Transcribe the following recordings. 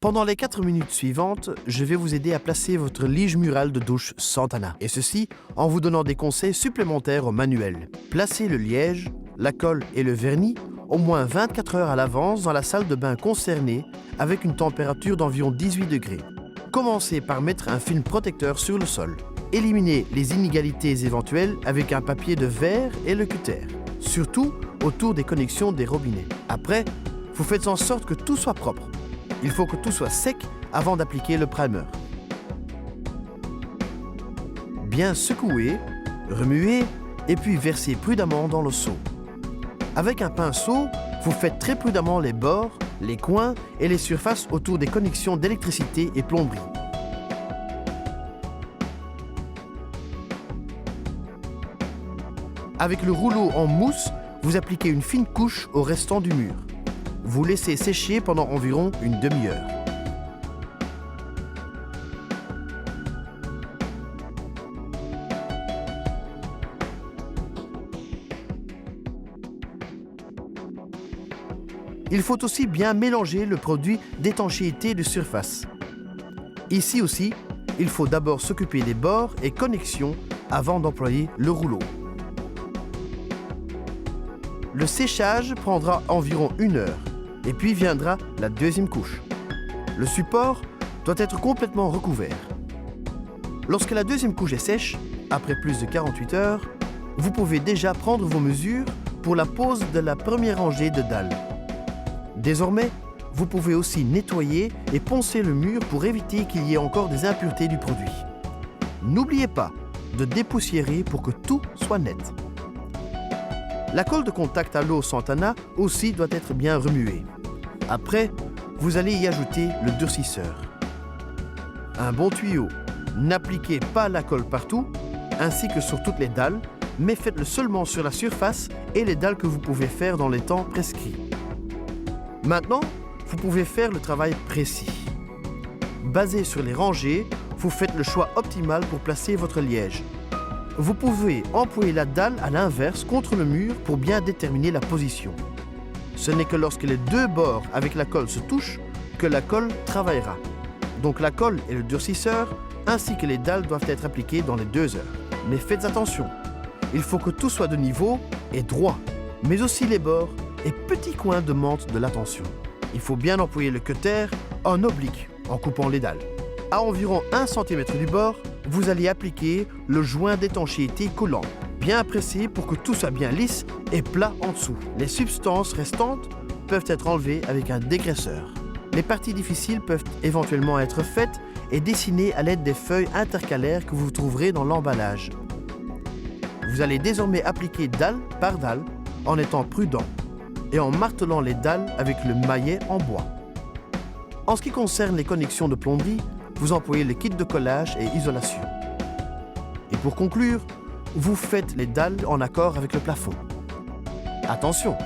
Pendant les 4 minutes suivantes, je vais vous aider à placer votre lige murale de douche Santana. Et ceci en vous donnant des conseils supplémentaires au manuel. Placez le liège, la colle et le vernis au moins 24 heures à l'avance dans la salle de bain concernée avec une température d'environ 18 degrés. Commencez par mettre un film protecteur sur le sol. Éliminez les inégalités éventuelles avec un papier de verre et le cutter, surtout autour des connexions des robinets. Après, vous faites en sorte que tout soit propre. Il faut que tout soit sec avant d'appliquer le primer. Bien secouer, remuer et puis verser prudemment dans le seau. Avec un pinceau, vous faites très prudemment les bords, les coins et les surfaces autour des connexions d'électricité et plomberie. Avec le rouleau en mousse, vous appliquez une fine couche au restant du mur. Vous laissez sécher pendant environ une demi-heure. Il faut aussi bien mélanger le produit d'étanchéité de surface. Ici aussi, il faut d'abord s'occuper des bords et connexions avant d'employer le rouleau. Le séchage prendra environ 1 heure et puis viendra la deuxième couche. Le support doit être complètement recouvert. Lorsque la deuxième couche est sèche, après plus de 48 heures, vous pouvez déjà prendre vos mesures pour la pose de la première rangée de dalles. Désormais, vous pouvez aussi nettoyer et poncer le mur pour éviter qu'il y ait encore des impuretés du produit. N'oubliez pas de dépoussiérer pour que tout soit net. La colle de contact à l'eau Santana aussi doit être bien remuée. Après, vous allez y ajouter le durcisseur. Un bon tuyau. N'appliquez pas la colle partout, ainsi que sur toutes les dalles, mais faites-le seulement sur la surface et les dalles que vous pouvez faire dans les temps prescrits. Maintenant, vous pouvez faire le travail précis. Basé sur les rangées, vous faites le choix optimal pour placer votre liège. Vous pouvez employer la dalle à l'inverse contre le mur pour bien déterminer la position. Ce n'est que lorsque les deux bords avec la colle se touchent que la colle travaillera. Donc la colle et le durcisseur ainsi que les dalles doivent être appliqués dans les 2 heures. Mais faites attention, il faut que tout soit de niveau et droit, mais aussi les bords et petits coins de menthe de la tension. Il faut bien employer le cutter en oblique en coupant les dalles. À environ 1 cm du bord, vous allez appliquer le joint d'étanchéité collant, bien pressé pour que tout soit bien lisse et plat en dessous. Les substances restantes peuvent être enlevées avec un dégraisseur. Les parties difficiles peuvent éventuellement être faites et dessinées à l'aide des feuilles intercalaires que vous trouverez dans l'emballage. Vous allez désormais appliquer dalle par dalle en étant prudent et en martelant les dalles avec le maillet en bois. En ce qui concerne les connexions de plomberie, vous employez le kit de collage et isolation. Et pour conclure, vous faites les dalles en accord avec le plafond. Attention,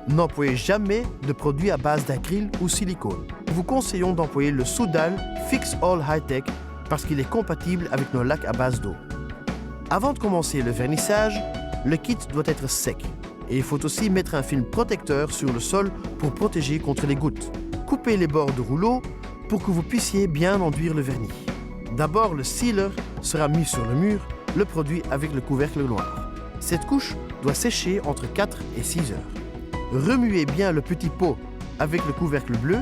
n'employez jamais de produits à base d'acryl ou silicone. Nous vous conseillons d'employer le sous-dalle Fix All High-Tech parce qu'il est compatible avec nos lacs à base d'eau. Avant de commencer le vernissage, le kit doit être sec. Et il faut aussi mettre un film protecteur sur le sol pour protéger contre les gouttes. Coupez les bords de rouleau pour que vous puissiez bien enduire le vernis. D'abord, le sealer sera mis sur le mur, le produit avec le couvercle noir. Cette couche doit sécher entre 4 et 6 heures. Remuez bien le petit pot avec le couvercle bleu,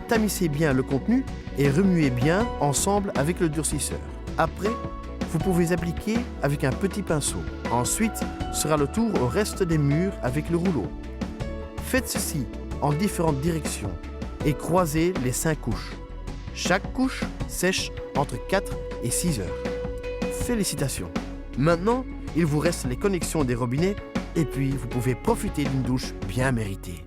tamissez bien le contenu et remuez bien ensemble avec le durcisseur. Après, vous pouvez appliquer avec un petit pinceau. Ensuite, sera le tour au reste des murs avec le rouleau. Faites ceci en différentes directions et croisez les 5 couches. Chaque couche sèche entre 4 et 6 heures. Félicitations! Maintenant, il vous reste les connexions des robinets et puis vous pouvez profiter d'une douche bien méritée.